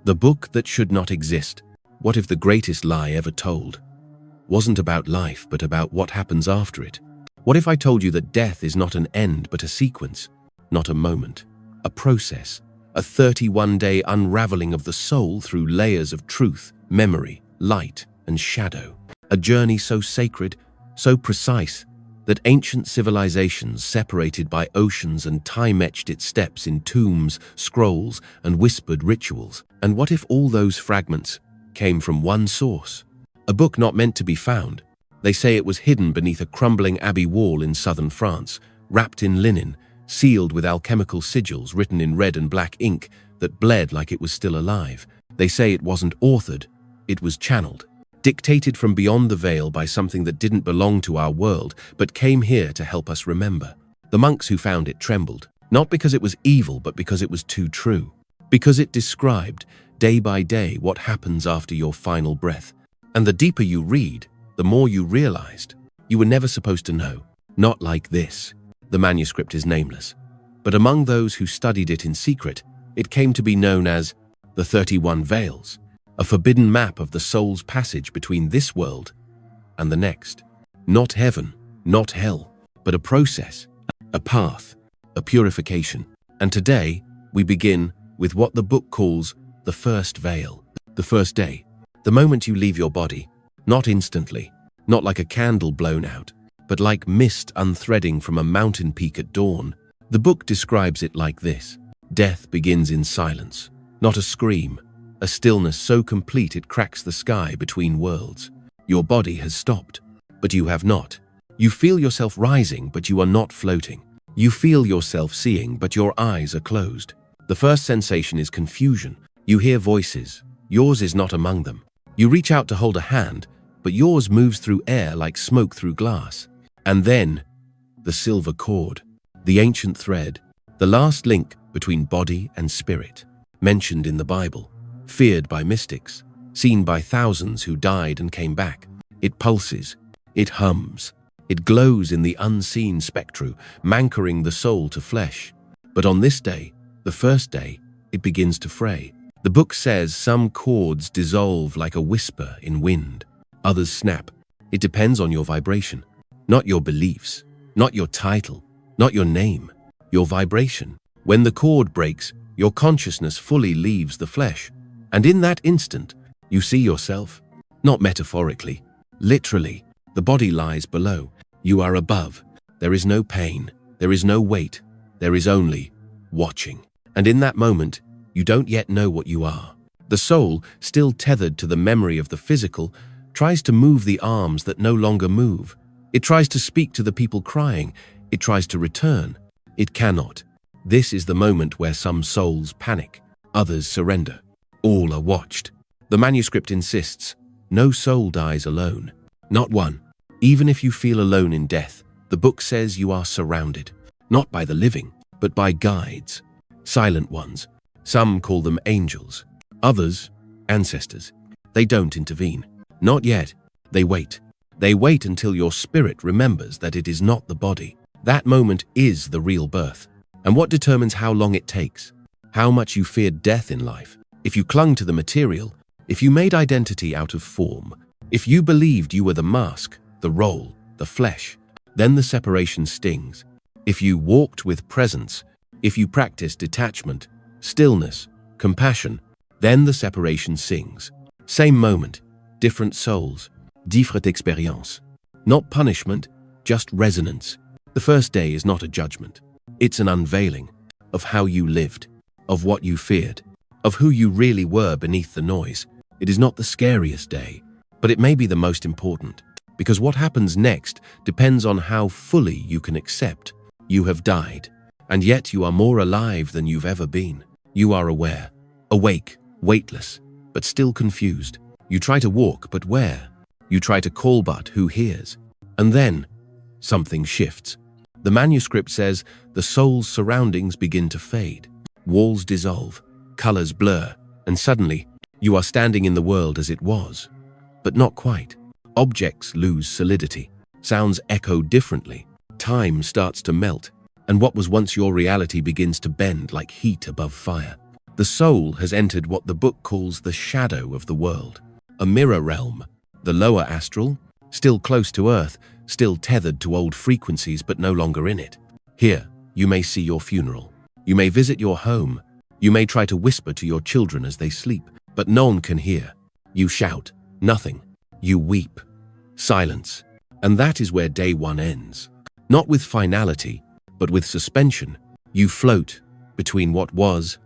The book that should not exist. What if the greatest lie ever told wasn't about life, but about what happens after it? What if I told you that death is not an end, but a sequence, not a moment, a process, a 31-day unraveling of the soul through layers of truth, memory, light, and shadow? A journey so sacred, so precise, that ancient civilizations separated by oceans and time etched its steps in tombs, scrolls, and whispered rituals. And what if all those fragments came from one source? A book not meant to be found. They say it was hidden beneath a crumbling abbey wall in southern France, wrapped in linen, sealed with alchemical sigils written in red and black ink that bled like it was still alive. They say it wasn't authored, it was channeled, dictated from beyond the veil by something that didn't belong to our world, but came here to help us remember. The monks who found it trembled, not because it was evil, but because it was too true. Because it described, day by day, what happens after your final breath. And the deeper you read, the more you realized you were never supposed to know. Not like this. The manuscript is nameless, but among those who studied it in secret, it came to be known as the 31 Veils, a forbidden map of the soul's passage between this world and the next. Not heaven, not hell, but a process, a path, a purification. And today, we begin with what the book calls the first veil, the first day, the moment you leave your body, not instantly, not like a candle blown out, but like mist unthreading from a mountain peak at dawn. The book describes it like this. Death begins in silence, not a scream, a stillness so complete it cracks the sky between worlds. Your body has stopped, but you have not. You feel yourself rising, but you are not floating. You feel yourself seeing, but your eyes are closed. The first sensation is confusion. You hear voices. Yours is not among them. You reach out to hold a hand, but yours moves through air like smoke through glass. And then, the silver cord, the ancient thread, the last link between body and spirit, mentioned in the Bible, feared by mystics, seen by thousands who died and came back. It pulses, it hums, it glows in the unseen spectrum, anchoring the soul to flesh. But on this day, the first day, it begins to fray. The book says some chords dissolve like a whisper in wind, others snap. It depends on your vibration, not your beliefs, not your title, not your name, your vibration. When the cord breaks, your consciousness fully leaves the flesh. And in that instant, you see yourself, not metaphorically, literally. The body lies below. You are above. There is no pain. There is no weight. There is only watching. And in that moment, you don't yet know what you are. The soul, still tethered to the memory of the physical, tries to move the arms that no longer move. It tries to speak to the people crying. It tries to return. It cannot. This is the moment where some souls panic, others surrender. All are watched. The manuscript insists, no soul dies alone. Not one. Even if you feel alone in death, the book says you are surrounded, not by the living, but by guides, silent ones. Some call them angels, others ancestors. They don't intervene. Not yet. They wait. They wait until your spirit remembers that it is not the body. That moment is the real birth. And what determines how long it takes? How much you feared death in life. If you clung to the material, if you made identity out of form, if you believed you were the mask, the role, the flesh, then the separation stings. If you walked with presence, if you practiced detachment, stillness, compassion, then the separation sings. Same moment, different souls, différentes expériences. Not punishment, just resonance. The first day is not a judgment. It's an unveiling of how you lived, of what you feared, of who you really were beneath the noise. It is not the scariest day, but it may be the most important, because what happens next depends on how fully you can accept you have died, and yet you are more alive than you've ever been. You are aware, awake, weightless, but still confused. You try to walk, but where? You try to call, but who hears? And then, something shifts. The manuscript says the soul's surroundings begin to fade. Walls dissolve, colors blur, and suddenly, you are standing in the world as it was. But not quite. Objects lose solidity. Sounds echo differently. Time starts to melt, and what was once your reality begins to bend like heat above fire. The soul has entered what the book calls the shadow of the world, a mirror realm, the lower astral, still close to Earth, still tethered to old frequencies but no longer in it. Here, you may see your funeral. You may visit your home. You may try to whisper to your children as they sleep, but no one can hear. You shout, nothing. You weep. Silence. And that is where day one ends. Not with finality, but with suspension. You float between what was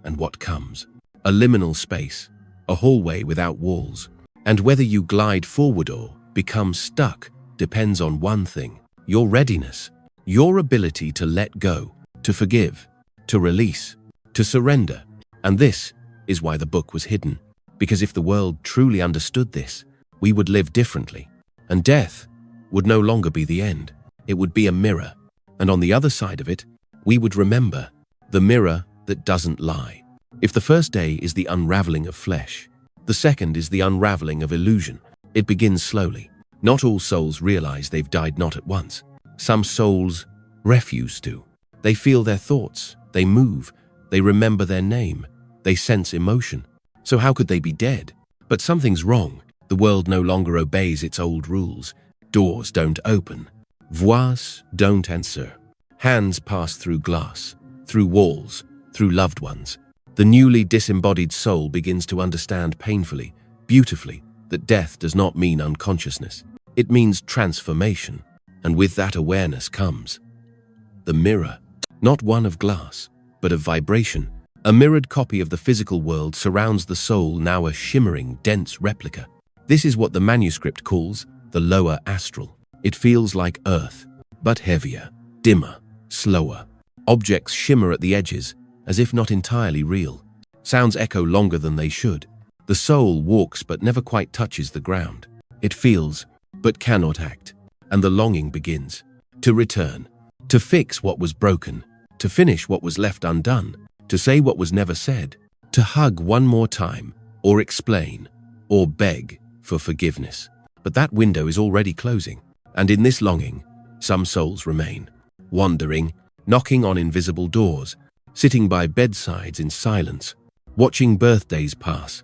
and what comes. A liminal space, a hallway without walls. And whether you glide forward or become stuck depends on one thing: your readiness, your ability to let go, to forgive, to release, to surrender. And this is why the book was hidden. Because if the world truly understood this, we would live differently. And death would no longer be the end. It would be a mirror. And on the other side of it, we would remember the mirror that doesn't lie. If the first day is the unraveling of flesh, the second is the unraveling of illusion. It begins slowly. Not all souls realize they've died not at once. Some souls refuse to. They feel their thoughts, they move, they remember their name, they sense emotion. So how could they be dead? But something's wrong. The world no longer obeys its old rules. Doors don't open. Voix don't answer. Hands pass through glass, through walls, through loved ones. The newly disembodied soul begins to understand painfully, beautifully, that death does not mean unconsciousness. It means transformation. And with that awareness comes the mirror, not one of glass, but of vibration. A mirrored copy of the physical world surrounds the soul, now a shimmering, dense replica. This is what the manuscript calls the lower astral. It feels like Earth, but heavier, dimmer, slower. Objects shimmer at the edges, as if not entirely real. Sounds echo longer than they should. The soul walks but never quite touches the ground. It feels, but cannot act. And the longing begins. To return. To fix what was broken. To finish what was left undone. To say what was never said. To hug one more time. Or explain. Or beg for forgiveness. But that window is already closing. And in this longing, some souls remain. Wandering, knocking on invisible doors. Sitting by bedsides in silence. Watching birthdays pass.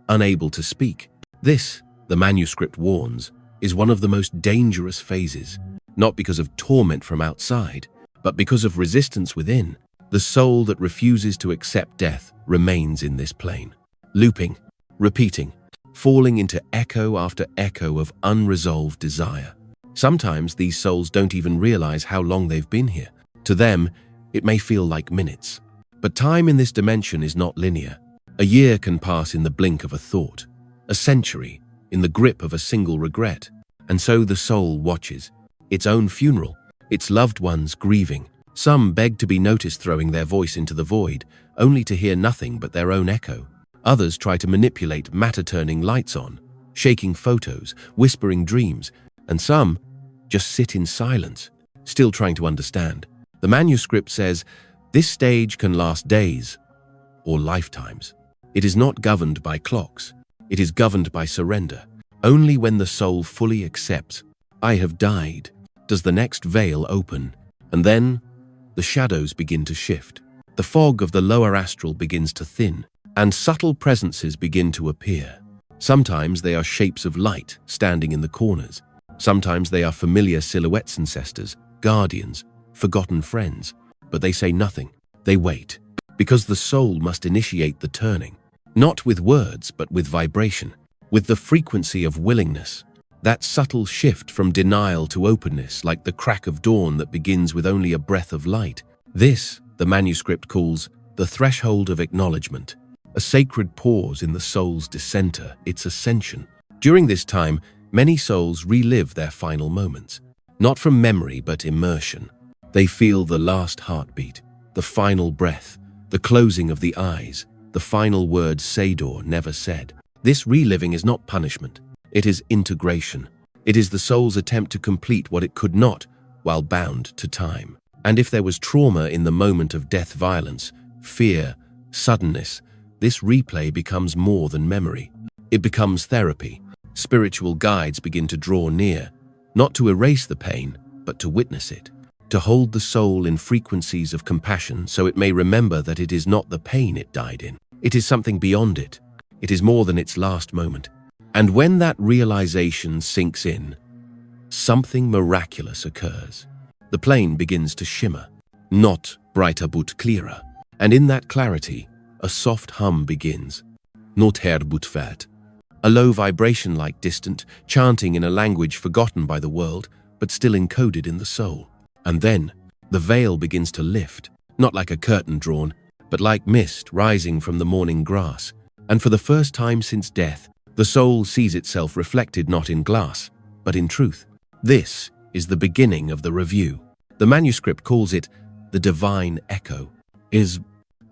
Unable to speak. This, the manuscript warns, is one of the most dangerous phases, not because of torment from outside, but because of resistance within. The soul that refuses to accept death remains in this plane, looping, repeating, falling into echo after echo of unresolved desire. Sometimes these souls don't even realize how long they've been here. To them, it may feel like minutes. But time in this dimension is not linear. A year can pass in the blink of a thought, a century in the grip of a single regret. And so the soul watches its own funeral, its loved ones grieving. Some beg to be noticed, throwing their voice into the void, only to hear nothing but their own echo. Others try to manipulate matter, turning lights on, shaking photos, whispering dreams, and some just sit in silence, still trying to understand. The manuscript says this stage can last days or lifetimes. It is not governed by clocks. It is governed by surrender. Only when the soul fully accepts, I have died, does the next veil open. And then the shadows begin to shift. The fog of the lower astral begins to thin, and subtle presences begin to appear. Sometimes they are shapes of light standing in the corners. Sometimes they are familiar silhouettes, ancestors, guardians, forgotten friends. But they say nothing. They wait, because the soul must initiate the turning. Not with words, but with vibration, with the frequency of willingness. That subtle shift from denial to openness, like the crack of dawn that begins with only a breath of light. This, the manuscript calls the threshold of acknowledgement, a sacred pause in the soul's descenter, its ascension. During this time, many souls relive their final moments, not from memory but immersion. They feel the last heartbeat, the final breath, the closing of the eyes, the final word said or never said. This reliving is not punishment. It is integration. It is the soul's attempt to complete what it could not while bound to time. And if there was trauma in the moment of death, violence, fear, suddenness, this replay becomes more than memory. It becomes therapy. Spiritual guides begin to draw near, not to erase the pain, but to witness it, to hold the soul in frequencies of compassion so it may remember that it is not the pain it died in. It is something beyond it. It is more than its last moment. And when that realization sinks in, something miraculous occurs. The plane begins to shimmer, not brighter but clearer. And in that clarity, a soft hum begins. Not her but fert. A low vibration like distant, chanting in a language forgotten by the world, but still encoded in the soul. And then, the veil begins to lift, not like a curtain drawn, but like mist rising from the morning grass. And for the first time since death, the soul sees itself reflected not in glass, but in truth. This is the beginning of the review. The manuscript calls it the divine echo.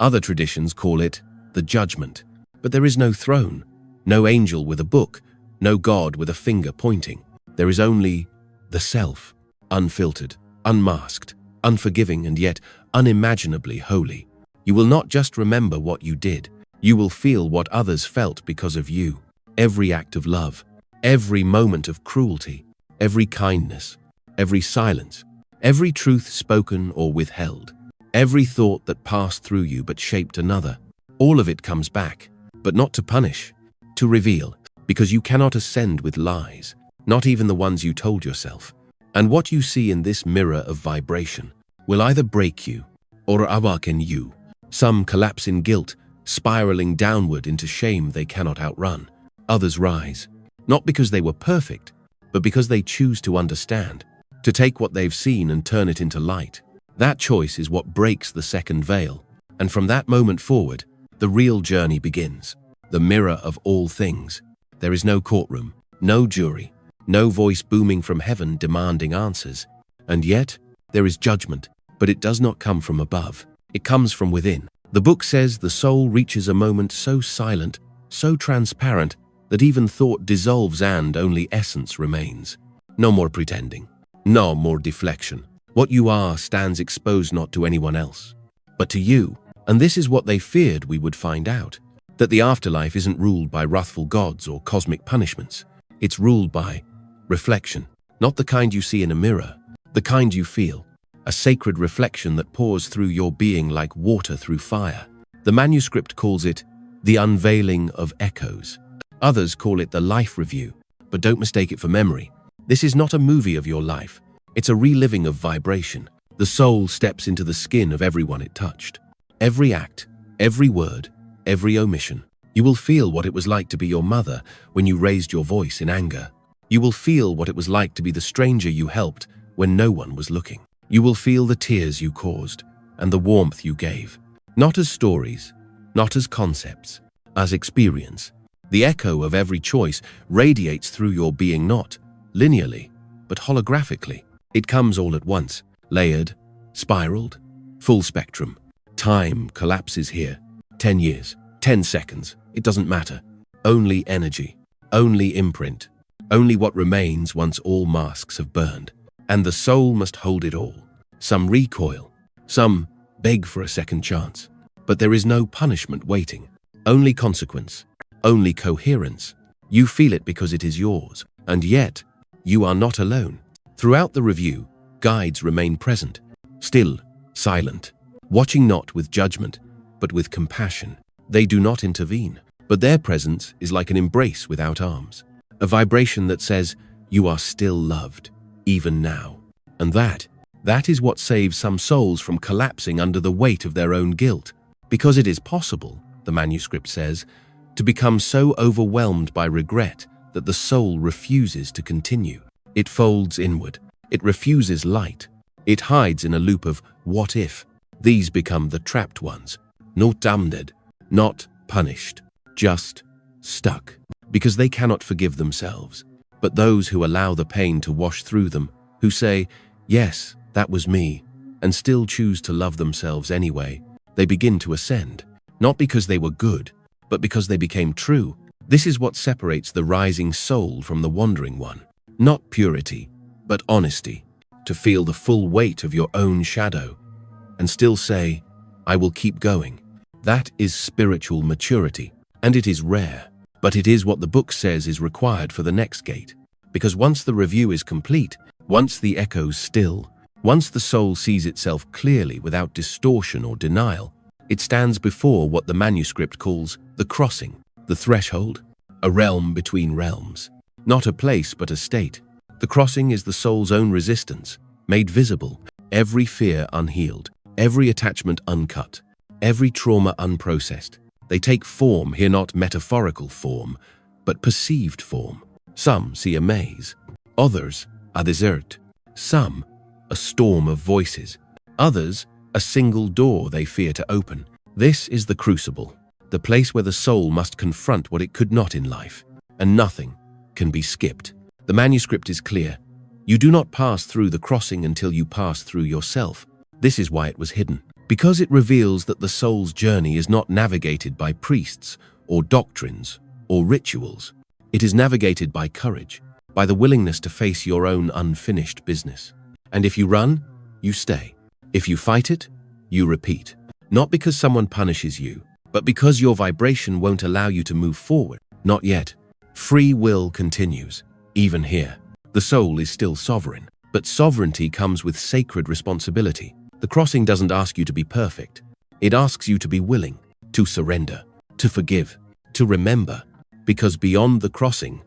Other traditions call it the judgment. But there is no throne, no angel with a book, no God with a finger pointing. There is only the self, unfiltered, unmasked, unforgiving, and yet unimaginably holy. You will not just remember what you did, you will feel what others felt because of you. Every act of love, every moment of cruelty, every kindness, every silence, every truth spoken or withheld, every thought that passed through you but shaped another, all of it comes back, but not to punish, to reveal, because you cannot ascend with lies, not even the ones you told yourself. And what you see in this mirror of vibration will either break you or awaken you. Some collapse in guilt, spiraling downward into shame they cannot outrun. Others rise, not because they were perfect, but because they choose to understand, to take what they've seen and turn it into light. That choice is what breaks the second veil, and from that moment forward, the real journey begins. The mirror of all things. There is no courtroom, no jury, no voice booming from heaven demanding answers. And yet, there is judgment, but it does not come from above. It comes from within. The book says the soul reaches a moment so silent, so transparent, that even thought dissolves and only essence remains. No more pretending, no more deflection. What you are stands exposed not to anyone else, but to you. And this is what they feared we would find out, that the afterlife isn't ruled by wrathful gods or cosmic punishments. It's ruled by reflection, not the kind you see in a mirror, the kind you feel, a sacred reflection that pours through your being like water through fire. The manuscript calls it the unveiling of echoes. Others call it the life review, but don't mistake it for memory. This is not a movie of your life. It's a reliving of vibration. The soul steps into the skin of everyone it touched. Every act, every word, every omission. You will feel what it was like to be your mother when you raised your voice in anger. You will feel what it was like to be the stranger you helped when no one was looking. You will feel the tears you caused and the warmth you gave. Not as stories, not as concepts, as experience. The echo of every choice radiates through your being not linearly, but holographically. It comes all at once, layered, spiraled, full spectrum. Time collapses here. 10 years, 10 seconds, it doesn't matter. Only energy, only imprint, only what remains once all masks have burned. And the soul must hold it all. Some recoil, some beg for a second chance. But there is no punishment waiting, only consequence, only coherence. You feel it because it is yours, and yet you are not alone. Throughout the review, guides remain present, still, silent, watching not with judgment, but with compassion. They do not intervene, but their presence is like an embrace without arms, a vibration that says, you are still loved, even now. And that is what saves some souls from collapsing under the weight of their own guilt. Because it is possible, the manuscript says, to become so overwhelmed by regret that the soul refuses to continue. It folds inward. It refuses light. It hides in a loop of what if. These become the trapped ones, not damned, not punished, just stuck, because they cannot forgive themselves. But those who allow the pain to wash through them, who say, yes, that was me, and still choose to love themselves anyway, they begin to ascend, not because they were good, but because they became true. This is what separates the rising soul from the wandering one. Not purity, but honesty, to feel the full weight of your own shadow, and still say, I will keep going. That is spiritual maturity, and it is rare, but it is what the book says is required for the next gate. Because once the review is complete, once the echoes still, Once the soul sees itself clearly without distortion or denial, it stands before what the manuscript calls the crossing, the threshold, a realm between realms. Not a place, but a state. The crossing is the soul's own resistance, made visible, every fear unhealed, every attachment uncut, every trauma unprocessed. They take form here, not metaphorical form, but perceived form. Some see a maze, others a desert, some a storm of voices, others a single door they fear to open. This is the crucible, the place where the soul must confront what it could not in life, and nothing can be skipped. The manuscript is clear. You do not pass through the crossing until you pass through yourself. This is why it was hidden, because it reveals that the soul's journey is not navigated by priests or doctrines or rituals. It is navigated by courage, by the willingness to face your own unfinished business. And if you run, you stay. If you fight it, you repeat. Not because someone punishes you, but because your vibration won't allow you to move forward. Not yet. Free will continues, even here. The soul is still sovereign, but sovereignty comes with sacred responsibility. The crossing doesn't ask you to be perfect. It asks you to be willing, to surrender, to forgive, to remember, because beyond the crossing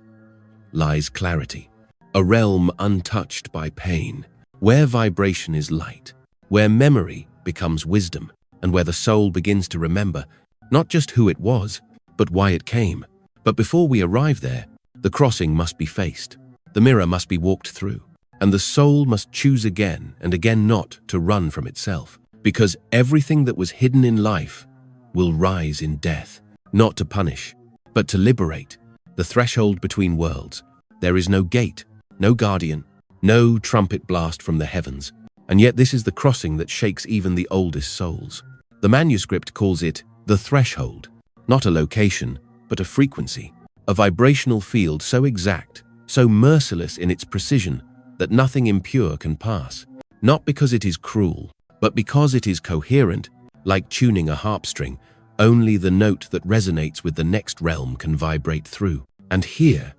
lies clarity, a realm untouched by pain, where vibration is light, where memory becomes wisdom, and where the soul begins to remember not just who it was, but why it came. But before we arrive there, the crossing must be faced, the mirror must be walked through, and the soul must choose again and again not to run from itself, because everything that was hidden in life will rise in death, not to punish, but to liberate. The threshold between worlds. There is no gate, no guardian, no trumpet blast from the heavens, and yet this is the crossing that shakes even the oldest souls. The manuscript calls it the threshold, not a location, but a frequency, a vibrational field so exact, so merciless in its precision that nothing impure can pass, not because it is cruel, but because it is coherent, like tuning a harp string. Only the note that resonates with the next realm can vibrate through. And here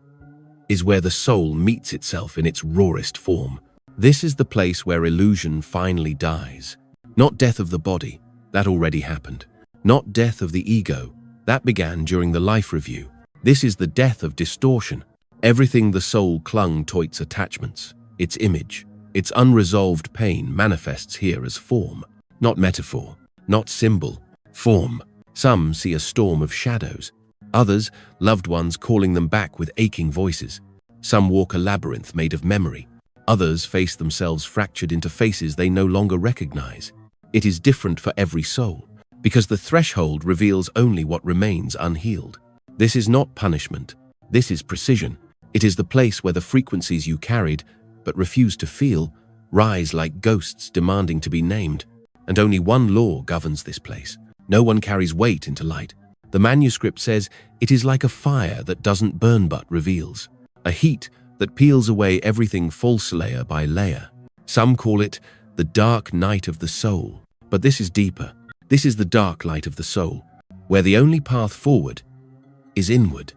is where the soul meets itself in its rawest form. This is the place where illusion finally dies. Not death of the body, that already happened. Not death of the ego, that began during the life review. This is the death of distortion. Everything the soul clung to, its attachments, its image, its unresolved pain manifests here as form, not metaphor, not symbol, form. Some see a storm of shadows, others loved ones calling them back with aching voices. Some walk a labyrinth made of memory, others face themselves fractured into faces they no longer recognize. It is different for every soul, because the threshold reveals only what remains unhealed. This is not punishment, this is precision. It is the place where the frequencies you carried, but refused to feel, rise like ghosts demanding to be named. And only one law governs this place. No one carries weight into light. The manuscript says it is like a fire that doesn't burn but reveals, a heat that peels away everything false layer by layer. Some call it the dark night of the soul, but this is deeper. This is the dark light of the soul, where the only path forward is inward.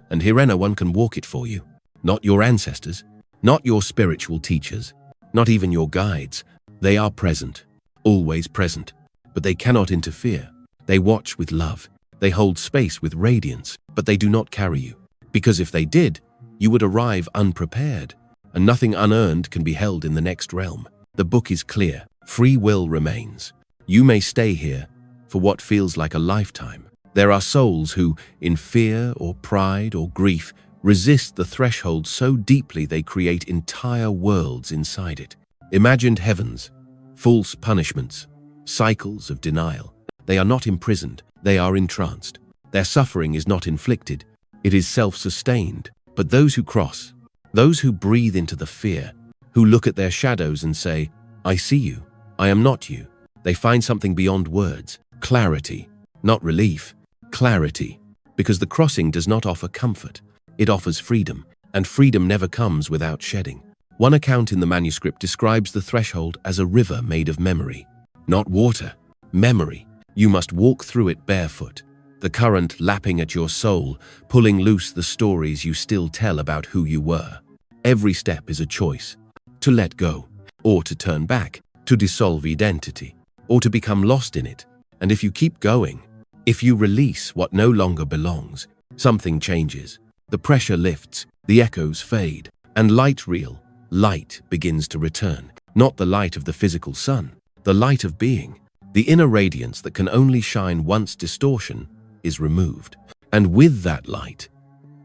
And here no one can walk it for you. Not your ancestors, not your spiritual teachers, not even your guides. They are present, always present, but they cannot interfere. They watch with love. They hold space with radiance, but they do not carry you. Because if they did, you would arrive unprepared, and nothing unearned can be held in the next realm. The book is clear. Free will remains. You may stay here for what feels like a lifetime. There are souls who, in fear or pride or grief, resist the threshold so deeply they create entire worlds inside it. Imagined heavens, false punishments, cycles of denial. They are not imprisoned, they are entranced. Their suffering is not inflicted, it is self-sustained. But those who cross, those who breathe into the fear, who look at their shadows and say, I see you, I am not you, they find something beyond words, clarity, not relief, clarity. Because the crossing does not offer comfort, it offers freedom, and freedom never comes without shedding. One account in the manuscript describes the threshold as a river made of memory. Not water, memory. You must walk through it barefoot, the current lapping at your soul, pulling loose the stories you still tell about who you were. Every step is a choice, to let go, or to turn back, to dissolve identity, or to become lost in it. And if you keep going, if you release what no longer belongs, something changes. The pressure lifts, the echoes fade, and light begins to return. Not the light of the physical sun, the light of being, the inner radiance that can only shine once distortion is removed. And with that light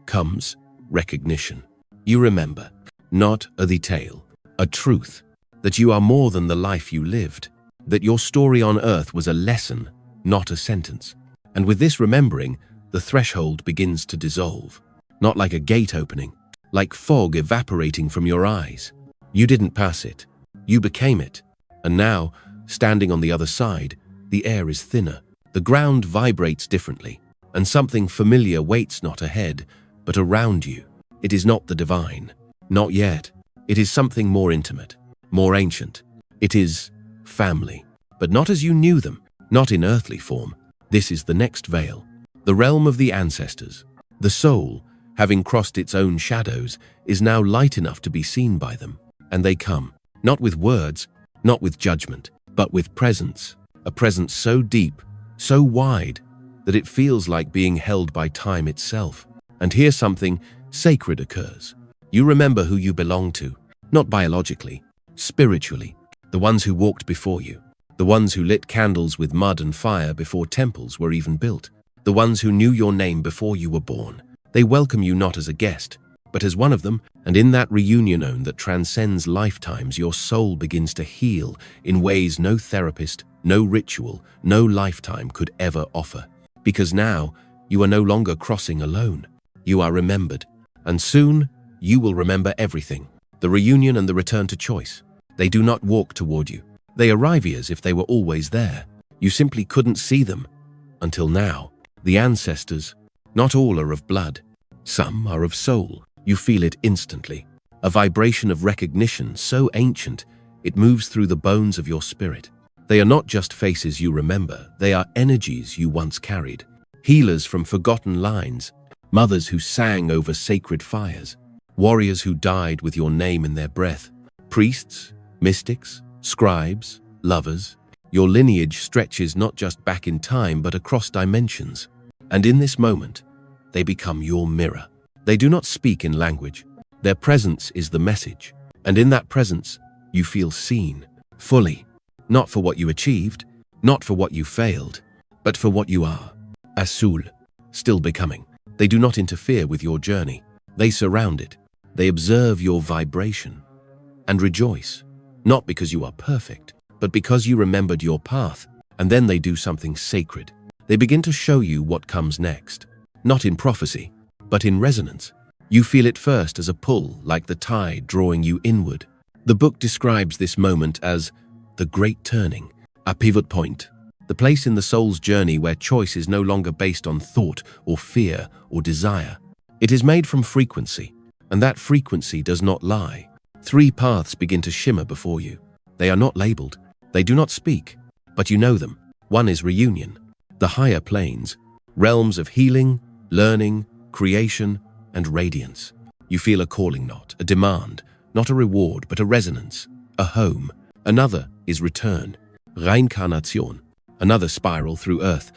comes recognition. You remember, not a detail, a truth, that you are more than the life you lived, that your story on earth was a lesson, not a sentence. And with this remembering, the threshold begins to dissolve, not like a gate opening, like fog evaporating from your eyes. You didn't pass it, you became it. And now, standing on the other side, the air is thinner, the ground vibrates differently, and something familiar waits not ahead, but around you. It is not the divine, not yet. It is something more intimate, more ancient. It is family, but not as you knew them, not in earthly form. This is the next veil, the realm of the ancestors. The soul, having crossed its own shadows, is now light enough to be seen by them. And they come, not with words, not with judgment, but with presence, a presence so deep, so wide, that it feels like being held by time itself. And here something sacred occurs. You remember who you belong to, not biologically, spiritually, the ones who walked before you, the ones who lit candles with mud and fire before temples were even built, the ones who knew your name before you were born. They welcome you not as a guest, but as one of them, and in that reunion that transcends lifetimes, your soul begins to heal in ways no therapist, no ritual, no lifetime could ever offer. Because now, you are no longer crossing alone. You are remembered, and soon, you will remember everything. The reunion and the return to choice. They do not walk toward you. They arrive as if they were always there. You simply couldn't see them. Until now, the ancestors, not all are of blood. Some are of soul. You feel it instantly. A vibration of recognition so ancient, it moves through the bones of your spirit. They are not just faces you remember, they are energies you once carried. Healers from forgotten lines, mothers who sang over sacred fires, warriors who died with your name in their breath, priests, mystics, scribes, lovers. Your lineage stretches not just back in time but across dimensions. And in this moment, they become your mirror. They do not speak in language. Their presence is the message. And in that presence, you feel seen, fully. Not for what you achieved, not for what you failed, but for what you are. Azul, still becoming. They do not interfere with your journey. They surround it. They observe your vibration and rejoice, not because you are perfect, but because you remembered your path. And then they do something sacred. They begin to show you what comes next, not in prophecy, but in resonance. You feel it first as a pull, like the tide drawing you inward. The book describes this moment as the great turning, a pivot point, the place in the soul's journey where choice is no longer based on thought or fear or desire. It is made from frequency, and that frequency does not lie. 3 paths begin to shimmer before you. They are not labeled. They do not speak, but you know them. One is reunion, the higher planes, realms of healing, learning, creation, and radiance. You feel a calling, not a demand, not a reward, but a resonance, a home. Another is return, reincarnation, another spiral through earth,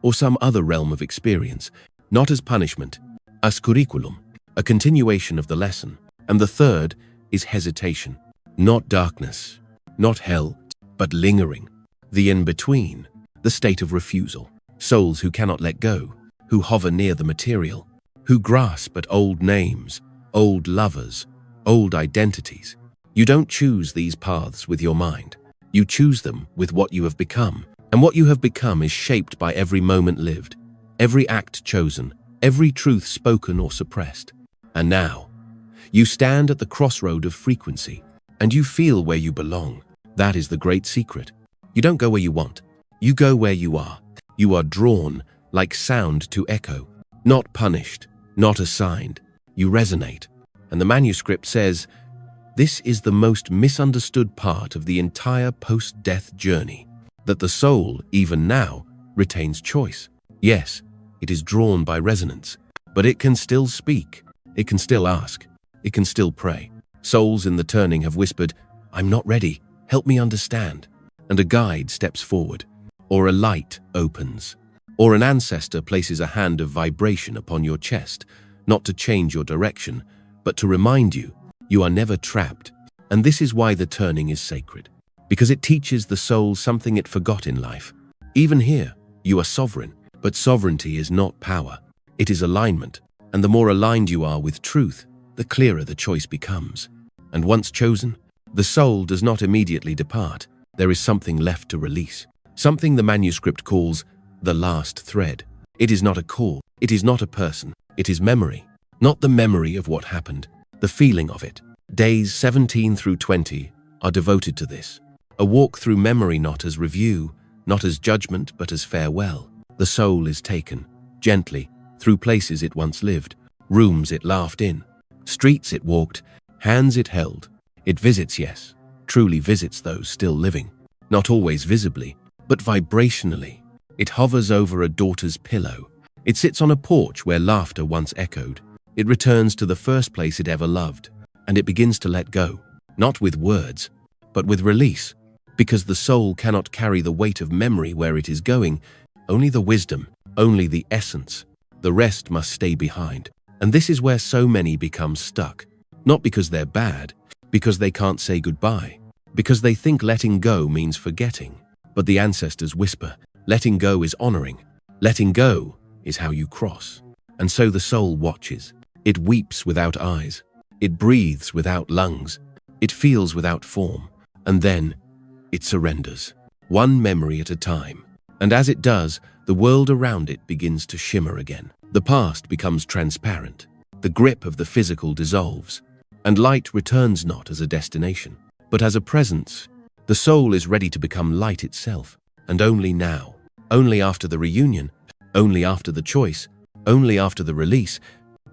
or some other realm of experience, not as punishment, as curriculum, a continuation of the lesson. And the third is hesitation, not darkness, not hell, but lingering, the in-between, the state of refusal. Souls who cannot let go, who hover near the material, who grasp at old names, old lovers, old identities. You don't choose these paths with your mind. You choose them with what you have become. And what you have become is shaped by every moment lived, every act chosen, every truth spoken or suppressed. And now, you stand at the crossroad of frequency, and you feel where you belong. That is the great secret. You don't go where you want. You go where you are. You are drawn, like sound to echo, not punished, not assigned. You resonate. And the manuscript says, this is the most misunderstood part of the entire post-death journey, that the soul, even now, retains choice. Yes, it is drawn by resonance, but it can still speak, it can still ask, it can still pray. Souls in the turning have whispered, I'm not ready. Help me understand. And a guide steps forward, or a light opens, or an ancestor places a hand of vibration upon your chest, not to change your direction, but to remind you, you are never trapped. And this is why the turning is sacred, because it teaches the soul something it forgot in life. Even here, you are sovereign, but sovereignty is not power. It is alignment, and the more aligned you are with truth, the clearer the choice becomes. And once chosen, the soul does not immediately depart. There is something left to release, something the manuscript calls the last thread. It is not a call, it is not a person, it is memory. Not the memory of what happened, the feeling of it. Days 17 through 20 are devoted to this. A walk through memory, not as review, not as judgment, but as farewell. The soul is taken, gently, through places it once lived, rooms it laughed in, streets it walked, hands it held. It visits, yes, truly visits those still living, not always visibly, but vibrationally. It hovers over a daughter's pillow. It sits on a porch where laughter once echoed. It returns to the first place it ever loved, and it begins to let go, not with words, but with release, because the soul cannot carry the weight of memory where it is going, only the wisdom, only the essence. The rest must stay behind. And this is where so many become stuck, not because they're bad, because they can't say goodbye, because they think letting go means forgetting. But the ancestors whisper, letting go is honoring. Letting go is how you cross. And so the soul watches. It weeps without eyes. It breathes without lungs. It feels without form. And then it surrenders, one memory at a time. And as it does, the world around it begins to shimmer again. The past becomes transparent. The grip of the physical dissolves. And light returns not as a destination, but as a presence. The soul is ready to become light itself. And only now, only after the reunion, only after the choice, only after the release,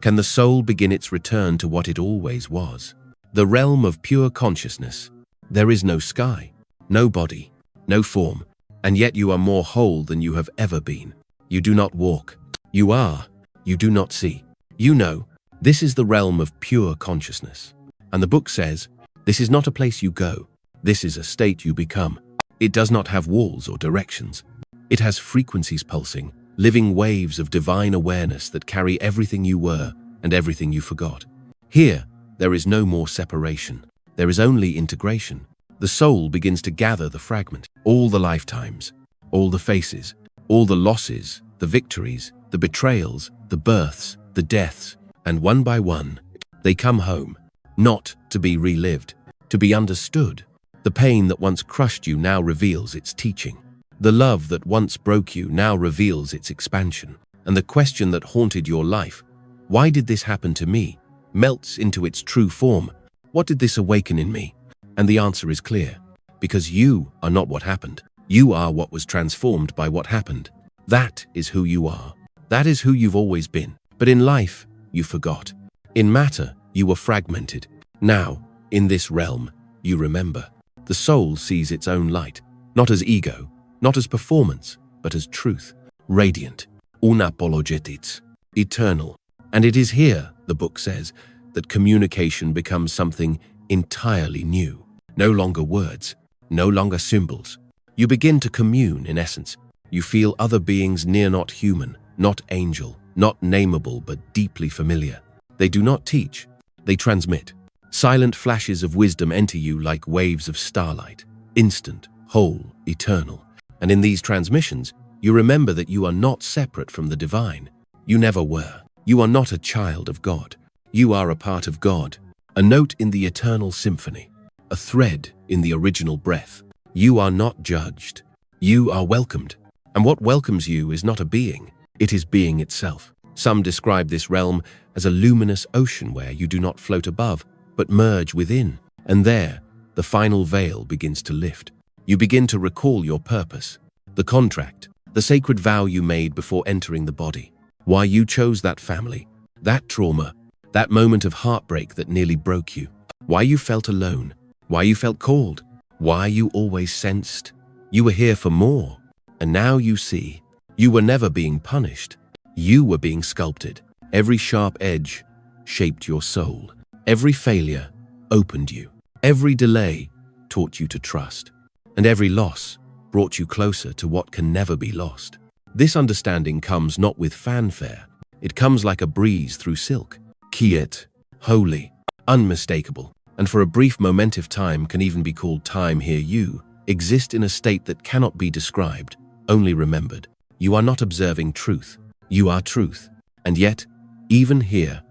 can the soul begin its return to what it always was. The realm of pure consciousness. There is no sky, no body, no form, and yet you are more whole than you have ever been. You do not walk. You are. You do not see. You know. This is the realm of pure consciousness. And the book says, this is not a place you go. This is a state you become. It does not have walls or directions. It has frequencies pulsing, living waves of divine awareness that carry everything you were and everything you forgot. Here, there is no more separation. There is only integration. The soul begins to gather the fragment, all the lifetimes, all the faces, all the losses, the victories, the betrayals, the births, the deaths, and one by one, they come home, not to be relived, to be understood. The pain that once crushed you now reveals its teaching. The love that once broke you now reveals its expansion. And the question that haunted your life, why did this happen to me, melts into its true form. What did this awaken in me? And the answer is clear. Because you are not what happened. You are what was transformed by what happened. That is who you are. That is who you've always been. But in life, you forgot. In matter, you were fragmented. Now, in this realm, you remember. The soul sees its own light, not as ego, not as performance, but as truth, radiant, unapologetic, eternal. And it is here, the book says, that communication becomes something entirely new. No longer words, no longer symbols. You begin to commune in essence. You feel other beings near, not human, not angel, not nameable, but deeply familiar. They do not teach, they transmit. Silent flashes of wisdom enter you like waves of starlight, instant, whole, eternal. And in these transmissions, you remember that you are not separate from the divine. You never were. You are not a child of God. You are a part of God, a note in the eternal symphony, a thread in the original breath. You are not judged. You are welcomed. And what welcomes you is not a being, it is being itself. Some describe this realm as a luminous ocean where you do not float above, but merge within. And there, the final veil begins to lift. You begin to recall your purpose, the contract, the sacred vow you made before entering the body. Why you chose that family, that trauma, that moment of heartbreak that nearly broke you. Why you felt alone, why you felt called, why you always sensed you were here for more. And now you see, you were never being punished. You were being sculpted. Every sharp edge shaped your soul. Every failure opened you. Every delay taught you to trust, and every loss brought you closer to what can never be lost. This understanding comes not with fanfare, it comes like a breeze through silk, quiet, holy, unmistakable, and for a brief moment of time can even be called time here. You exist in a state that cannot be described, only remembered. You are not observing truth, you are truth. And yet, even here,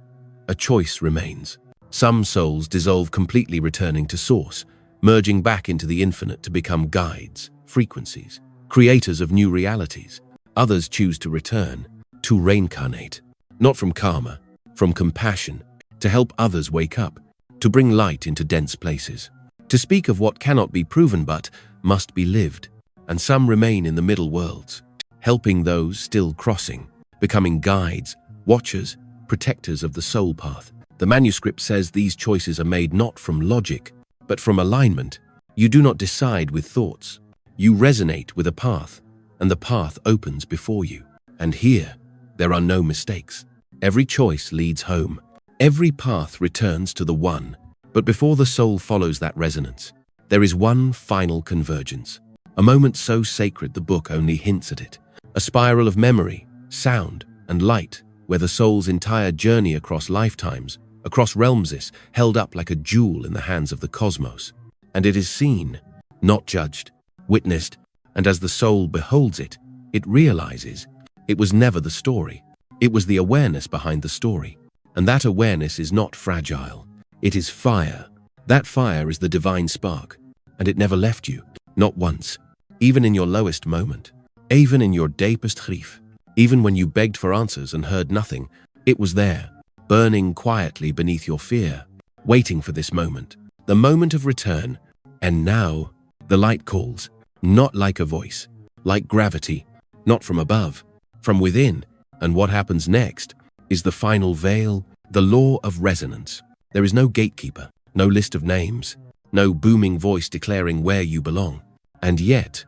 a choice remains. Some souls dissolve completely, returning to source, merging back into the infinite to become guides, frequencies, creators of new realities. Others choose to return, to reincarnate, not from karma, from compassion, to help others wake up, to bring light into dense places, to speak of what cannot be proven but must be lived. And some remain in the middle worlds, helping those still crossing, becoming guides, watchers, protectors of the soul path. The manuscript says these choices are made not from logic, but from alignment. You do not decide with thoughts. You resonate with a path, and the path opens before you. And here, there are no mistakes. Every choice leads home. Every path returns to the one. But before the soul follows that resonance, there is one final convergence. A moment so sacred the book only hints at it. A spiral of memory, sound, and light, where the soul's entire journey across lifetimes, across realms is held up like a jewel in the hands of the cosmos. And it is seen, not judged, witnessed, and as the soul beholds it, it realizes it was never the story. It was the awareness behind the story. And that awareness is not fragile. It is fire. That fire is the divine spark. And it never left you, not once, even in your lowest moment, even in your deepest grief, even when you begged for answers and heard nothing. It was there, burning quietly beneath your fear, waiting for this moment, the moment of return. And now, the light calls, not like a voice, like gravity, not from above, from within. And what happens next is the final veil, the law of resonance. There is no gatekeeper, no list of names, no booming voice declaring where you belong. And yet,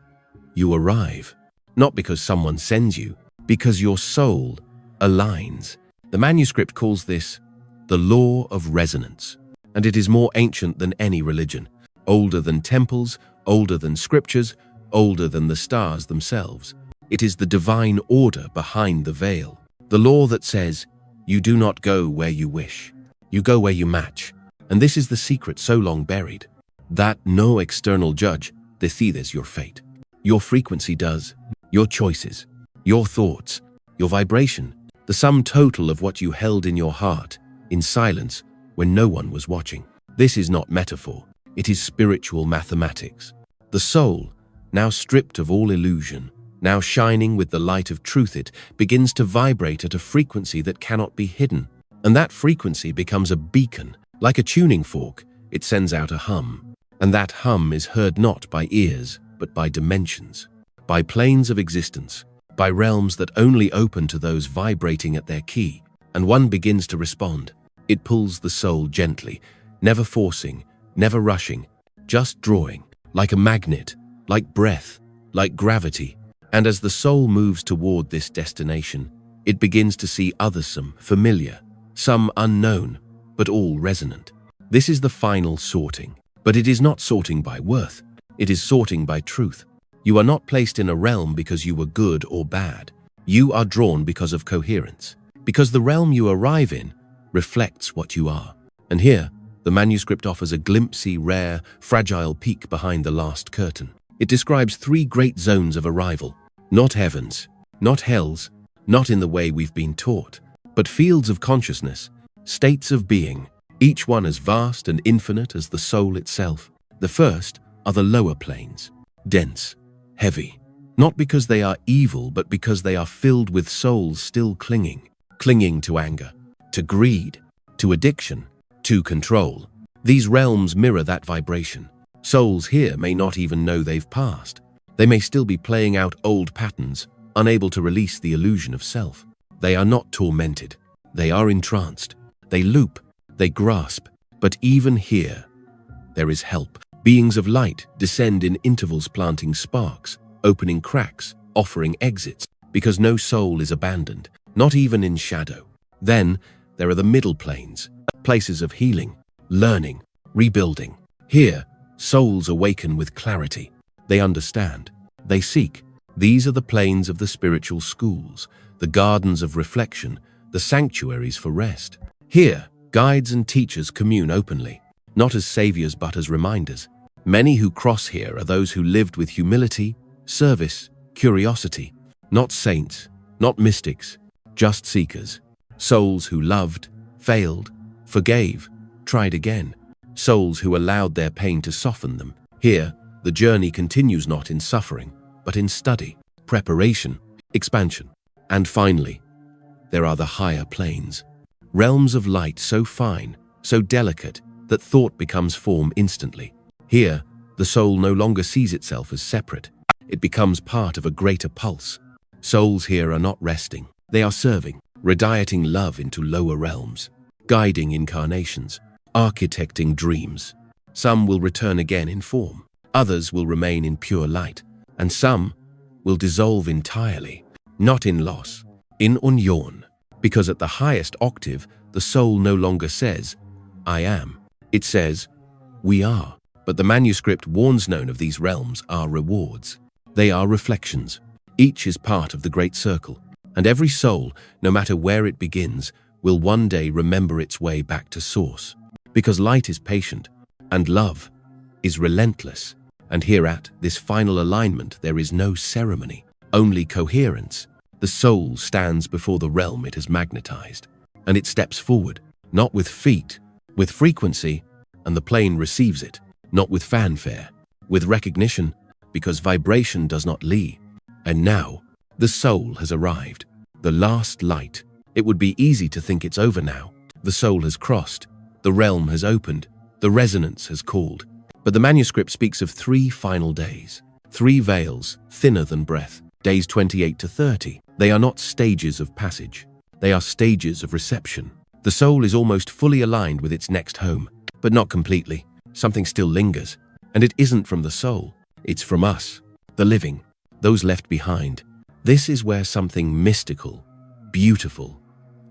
you arrive, not because someone sends you, because your soul aligns. The manuscript calls this the law of resonance, and it is more ancient than any religion, older than temples, older than scriptures, older than the stars themselves. It is the divine order behind the veil, the law that says, you do not go where you wish, you go where you match. And this is the secret so long buried, that no external judge decides your fate. Your frequency does, your choices, your thoughts, your vibration, the sum total of what you held in your heart, in silence, when no one was watching. This is not metaphor, it is spiritual mathematics. The soul, now stripped of all illusion, now shining with the light of truth, it begins to vibrate at a frequency that cannot be hidden. And that frequency becomes a beacon, like a tuning fork. It sends out a hum. And that hum is heard not by ears, but by dimensions, by planes of existence, by realms that only open to those vibrating at their key. And one begins to respond. It pulls the soul gently, never forcing, never rushing, just drawing, like a magnet, like breath, like gravity. And as the soul moves toward this destination, it begins to see others, some familiar, some unknown, but all resonant. This is the final sorting, but it is not sorting by worth. It is sorting by truth. You are not placed in a realm because you were good or bad. You are drawn because of coherence, because the realm you arrive in reflects what you are. And here, the manuscript offers a glimpsy, rare, fragile peek behind the last curtain. It describes 3 great zones of arrival, not heavens, not hells, not in the way we've been taught, but fields of consciousness, states of being, each one as vast and infinite as the soul itself. The first are the lower planes, dense, heavy, not because they are evil, but because they are filled with souls still clinging to anger, to greed, to addiction, to control. These realms mirror that vibration. Souls here may not even know they've passed. They may still be playing out old patterns, unable to release the illusion of self. They are not tormented. They are entranced. They loop. They grasp. But even here, there is help. Beings of light descend in intervals, planting sparks, opening cracks, offering exits, because no soul is abandoned, not even in shadow. Then there are the middle planes, places of healing, learning, rebuilding. Here, Souls awaken with clarity. They understand. They seek. These are the planes of the spiritual schools, the gardens of reflection, the sanctuaries for rest. Here, guides and teachers commune openly, not as saviors but as reminders. Many who cross here are those who lived with humility, service, curiosity. Not saints, not mystics, just seekers. Souls who loved, failed, forgave, tried again. Souls who allowed their pain to soften them. Here, the journey continues not in suffering, but in study, preparation, expansion. And finally, there are the higher planes. Realms of light so fine, so delicate, that thought becomes form instantly. Here, the soul no longer sees itself as separate. It becomes part of a greater pulse. Souls here are not resting. They are serving, radiating love into lower realms, guiding incarnations, architecting dreams. Some will return again in form. Others will remain in pure light. And some will dissolve entirely, not in loss, in union. Because at the highest octave, the soul no longer says, I am. It says, we are. But the manuscript warns none of these realms are rewards. They are reflections. Each is part of the great circle. And every soul, no matter where it begins, will one day remember its way back to source. Because light is patient, and love is relentless. And here at this final alignment, there is no ceremony, only coherence. The soul stands before the realm it has magnetized, and it steps forward, not with feet, with frequency, and the plane receives it, not with fanfare, with recognition, because vibration does not lie. And now, the soul has arrived, the last light. It would be easy to think it's over now. The soul has crossed, the realm has opened, the resonance has called. But the manuscript speaks of 3 final days, 3 veils, thinner than breath, days 28 to 30. They are not stages of passage. They are stages of reception. The soul is almost fully aligned with its next home, but not completely. Something still lingers, and it isn't from the soul. It's from us, the living, those left behind. This is where something mystical, beautiful,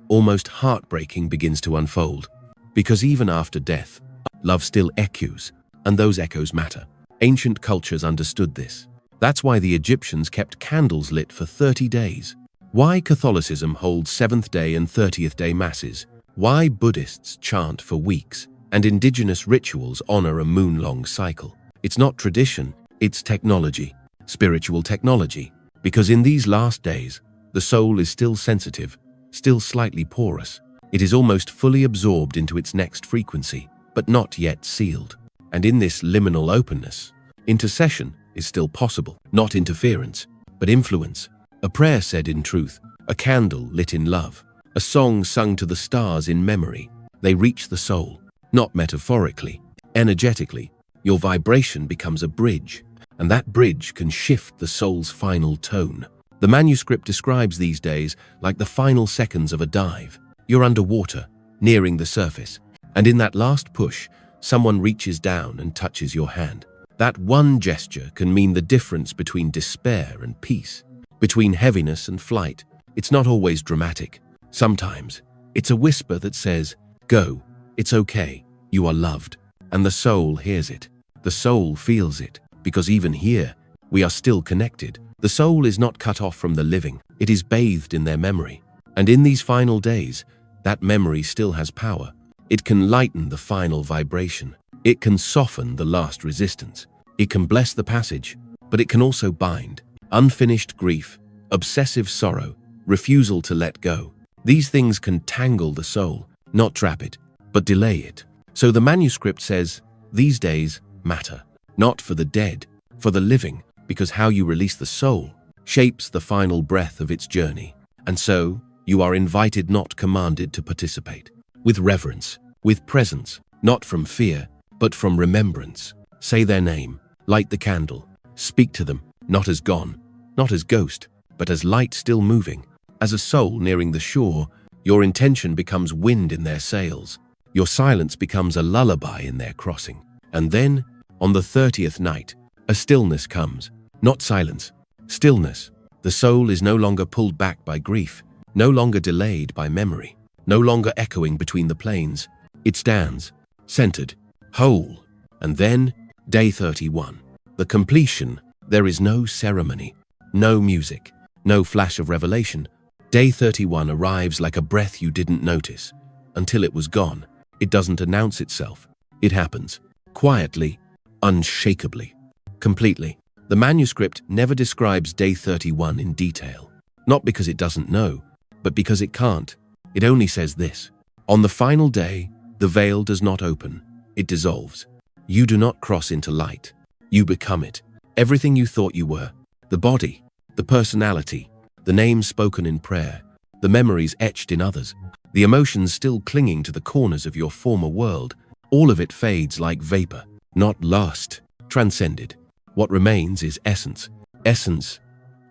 almost heartbreaking begins to unfold. Because even after death, love still echoes, and those echoes matter. Ancient cultures understood this. That's why the Egyptians kept candles lit for 30 days. Why Catholicism holds 7th day and 30th day masses. Why Buddhists chant for weeks, and indigenous rituals honor a moon-long cycle. It's not tradition, it's technology, spiritual technology. Because in these last days, the soul is still sensitive, still slightly porous. It is almost fully absorbed into its next frequency, but not yet sealed. And in this liminal openness, intercession is still possible, not interference, but influence. A prayer said in truth, a candle lit in love, a song sung to the stars in memory. They reach the soul, not metaphorically, energetically. Your vibration becomes a bridge, and that bridge can shift the soul's final tone. The manuscript describes these days like the final seconds of a dive. You're underwater, nearing the surface, and in that last push, someone reaches down and touches your hand. That one gesture can mean the difference between despair and peace, between heaviness and flight. It's not always dramatic. Sometimes, it's a whisper that says, go, it's okay, you are loved. And the soul hears it. The soul feels it, because even here, we are still connected. The soul is not cut off from the living. It is bathed in their memory. And in these final days, that memory still has power. It can lighten the final vibration. It can soften the last resistance. It can bless the passage, but it can also bind. Unfinished grief, obsessive sorrow, refusal to let go. These things can tangle the soul, not trap it, but delay it. So the manuscript says, these days matter. Not for the dead, for the living, because how you release the soul shapes the final breath of its journey. And so, you are invited, not commanded, to participate. With reverence, with presence, not from fear, but from remembrance. Say their name, light the candle, speak to them, not as gone, not as ghost, but as light still moving. As a soul nearing the shore, your intention becomes wind in their sails. Your silence becomes a lullaby in their crossing. And then, on the 30th night, a stillness comes. Not silence, stillness. The soul is no longer pulled back by grief, no longer delayed by memory, no longer echoing between the planes. It stands, centered, whole. And then, Day 31. The completion. There is no ceremony, no music, no flash of revelation. Day 31 arrives like a breath you didn't notice. Until it was gone. It doesn't announce itself. It happens. Quietly, unshakably, completely. The manuscript never describes Day 31 in detail. Not because it doesn't know, but because it can't. It only says this. On the final day, the veil does not open. It dissolves. You do not cross into light. You become it. Everything you thought you were. The body, the personality, the names spoken in prayer, the memories etched in others, the emotions still clinging to the corners of your former world. All of it fades like vapor, not lost, transcended. What remains is essence, essence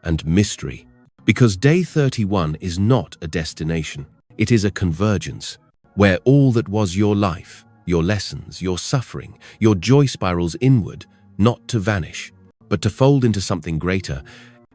and mystery. Because Day 31 is not a destination. It is a convergence, where all that was your life, your lessons, your suffering, your joy spirals inward, not to vanish, but to fold into something greater.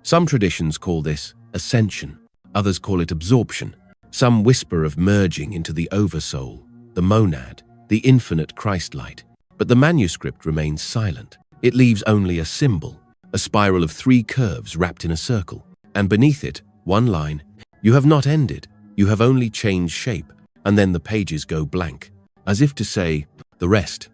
Some traditions call this ascension, others call it absorption. Some whisper of merging into the oversoul, the monad, the infinite Christ-light. But the manuscript remains silent. It leaves only a symbol, a spiral of 3 curves wrapped in a circle, and beneath it, one line. You have not ended, you have only changed shape, and then the pages go blank, as if to say, the rest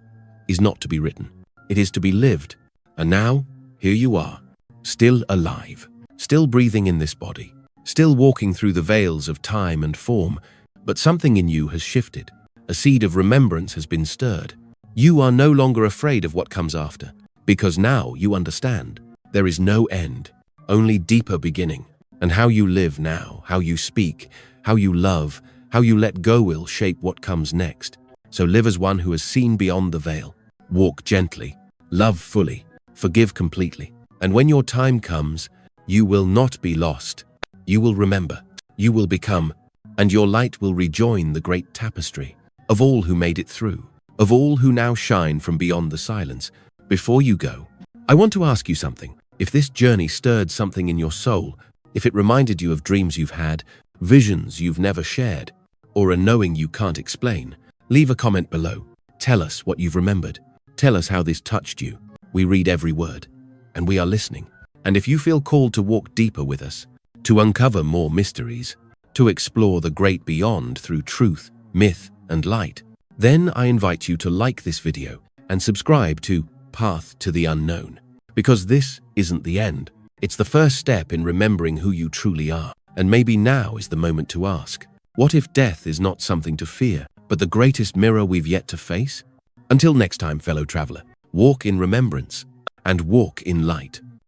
is not to be written, it is to be lived. And now, here you are, still alive, still breathing in this body, still walking through the veils of time and form, but something in you has shifted. A seed of remembrance has been stirred. You are no longer afraid of what comes after, because now you understand. There is no end, only deeper beginning. And how you live now, how you speak, how you love, how you let go will shape what comes next. So live as one who has seen beyond the veil. Walk gently, love fully, forgive completely. And when your time comes, you will not be lost. You will remember, you will become, and your light will rejoin the great tapestry of all who made it through, of all who now shine from beyond the silence. Before you go, I want to ask you something. If this journey stirred something in your soul, if it reminded you of dreams you've had, visions you've never shared, or a knowing you can't explain, leave a comment below. Tell us what you've remembered. Tell us how this touched you. We read every word, and we are listening. And if you feel called to walk deeper with us, to uncover more mysteries, to explore the great beyond through truth, myth, and light, then I invite you to like this video and subscribe to Path to the Unknown. Because this isn't the end. It's the first step in remembering who you truly are. And maybe now is the moment to ask, what if death is not something to fear, but the greatest mirror we've yet to face? Until next time, fellow traveler, walk in remembrance and walk in light.